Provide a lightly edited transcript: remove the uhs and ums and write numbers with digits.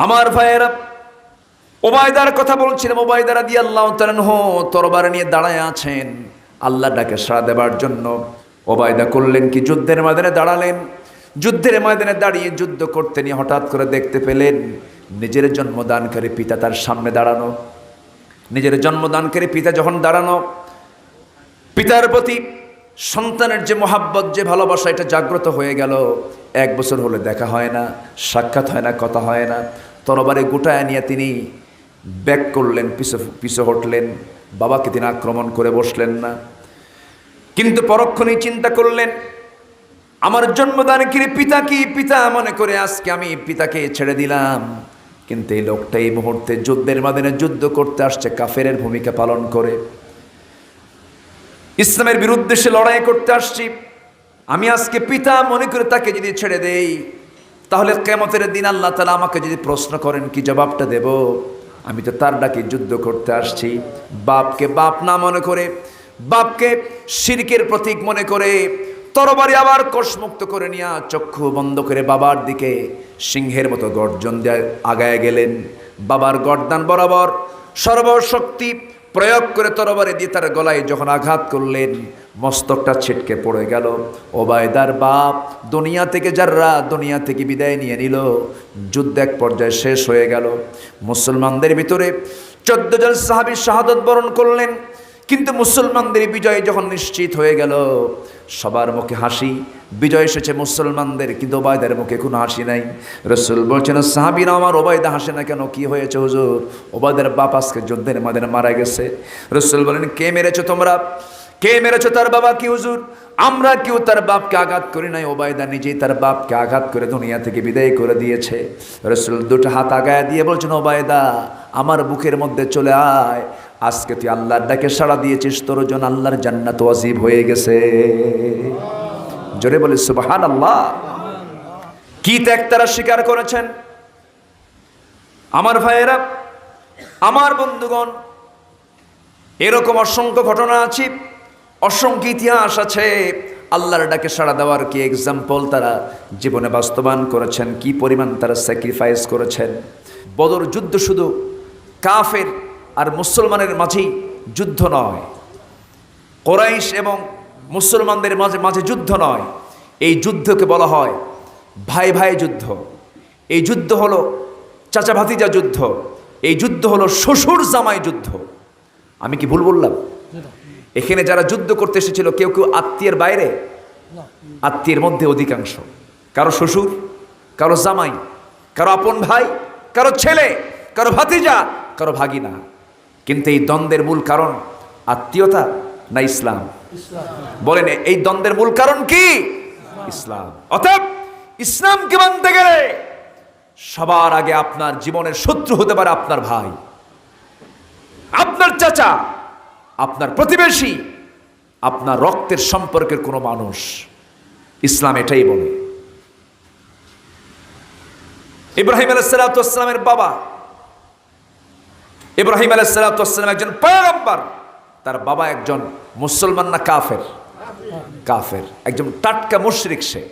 আমার ভাইয়েরা, ওবায়দার কথা বলছিলাম। ওবায়দা রাদিয়াল্লাহু তাআলা আনহু তরবারি নিয়ে দাঁড়ায় আছেন আল্লাহর ডাকে সাড়া দেবার জন্য। ওবায়দা করলেন কি, যুদ্ধের ময়দানে দাঁড়ালেন। যুদ্ধের ময়দানে দাঁড়িয়ে যুদ্ধ করতে নিয়ে হঠাৎ করে দেখতে পেলেন নিজের জন্মদানকারী পিতা তার সামনে দাঁড়ানো। নিজের জন্মদানকারী পিতা যখন দাঁড়ানো, পিতার প্রতি সন্তানের যে মহাব্বত, যে ভালোবাসা, এটা জাগ্রত হয়ে গেল। 1 বছর হলে দেখা হয় না, সাক্ষাৎ হয় না, কথা হয় না। তরবারি গোটায় নিয়ে তিনি ব্যাক করলেন, পিছু হটলেন। বাবাকে তিনি আক্রমণ করে বসলেন না, কিন্তু পরক্ষণেই চিন্তা করলেন আমার জন্মদানকারী পিতা কি, পিতা মনে করে আজকে আমি পিতাকে ছেড়ে দিলাম। কিন্তু এই লোকটা এই মুহূর্তে যুদ্ধের ময়দানে যুদ্ধ করতে আসছে, কাফেরের ভূমিকা পালন করে ইসলামের বিরুদ্ধে সে লড়াই করতে আসছি। আমি আজকে পিতা মনে করে তাকে যদি ছেড়ে দেই, তাহলে কিয়ামতের দিন আল্লাহ তাআলা আমাকে যদি প্রশ্ন করেন, কি জবাবটা দেব? আমি তো তার ডাকে যুদ্ধ করতে আসছি। বাপকে বাপ না মনে করে, বাপকে শিরকের প্রতীক মনে করে তরবারি আবার কোষমুক্ত করে নিয়ে চক্ষু বন্ধ করে বাবার দিকে সিংহের মতো গর্জন দিয়ে আগায় গেলেন। বাবার গর্দান বরাবর সর্বশক্তি প্রয়োগ করে তরবারি দিয়ে তার গলায় যখন আঘাত করলেন, মস্তকটা ছিটকে পড়ে গেল। ওবায়দার বাপ দুনিয়া থেকে দুনিয়া থেকে বিদায় নিয়ে নিল। যুদ্ধ এক পর্যায়ে শেষ হয়ে গেল। মুসলমানদের ভিতরে 14 জন সাহাবী শাহাদাত বরণ করলেন। কিন্তু মুসলমানদের বিজয় যখন নিশ্চিত হয়ে গেল, সবার মুখে হাসি, বিজয় এসেছে মুসলমানদের, কিন্তু ওবায়দার মুখে কোনো হাসি নাই। রাসূল বলছেন, সাহাবীরা আমার ওবায়দা হাসে না কেন? কি হয়েছে হুজুর? ওবায়দার বাপ আজকে যুদ্ধের ময়দানে মারা গেছে। রাসূল বলেন, কে মেরেছো তোমরা? কে মেরেছো তার বাবা? কি হুজুর, আমরা কেউ তার বাপকে আঘাত করি নাই, ওবায়দা নিজেই তার বাপকে আঘাত করে দুনিয়া থেকে বিদায় করে দিয়েছে। রাসূল 2টা হাত আগায় দিয়ে বলছেন, ওবায়দা আমার বুকের মধ্যে চলে আয়। আজকে তুই আল্লাহর ডাকে সাড়া দিয়েছিস, তোর জন্য আল্লাহর জান্নাত ওয়াজিব হয়ে গেছে। জোরে বলে সুবহানাল্লাহ। কি ত্যাগ তারা স্বীকার করেছেন। আমার ভাইয়েরা, আমার বন্ধুগণ, এরকম অসংখ্য ঘটনা আছে, অসংখ্য ইতিহাস আছে। আল্লাহর ডাকে সাড়া দেওয়ার কি এক্সাম্পল তারা জীবনে বাস্তবায়ন করেছেন, কি পরিমাণ তারা স্যাক্রিফাইস করেছেন। বদর যুদ্ধ শুধু কাফের আর মুসলমানের মাঝেই যুদ্ধ নয়, কুরাইশ এবং মুসলমানদের মাঝে যুদ্ধ নয়। এই যুদ্ধকে বলা হয় ভাই ভাই যুদ্ধ। এই যুদ্ধ হলো চাচা ভাতিজা যুদ্ধ। এই যুদ্ধ হলো শ্বশুর জামাই যুদ্ধ। আমি কি ভুল বললাম? এখানে যারা যুদ্ধ করতে এসেছিল কেউ কেউ আত্মীয়ের বাইরে, আত্মীয়ের মধ্যে অধিকাংশ। কারো শ্বশুর, কারো জামাই, কারো আপন ভাই, কারো ছেলে, কারো ভাতিজা, কারো ভাগিনা। কিন্তু এই দ্বন্দ্বের মূল কারণ আত্মীয়তা না ইসলাম? বলেন, এই দ্বন্দ্বের মূল কারণ কি? ইসলাম। অতএব ইসলামকে মানতে গেলে সবার আগে আপনার জীবনের শত্রু হতে পারে আপনার ভাই, আপনার চাচা, আপনার প্রতিবেশী, আপনার রক্তের সম্পর্কের কোনো মানুষ। ইসলাম এটাই বলে। ইব্রাহিম আলাইহিস সালামের বাবা ইব্রাহিম আলাইহিস সালাম একজন পয়গম্বর। তার বাবা একজন মুসলমান না কাফের? কাফের, একজন টাটকা মুশরিক সে।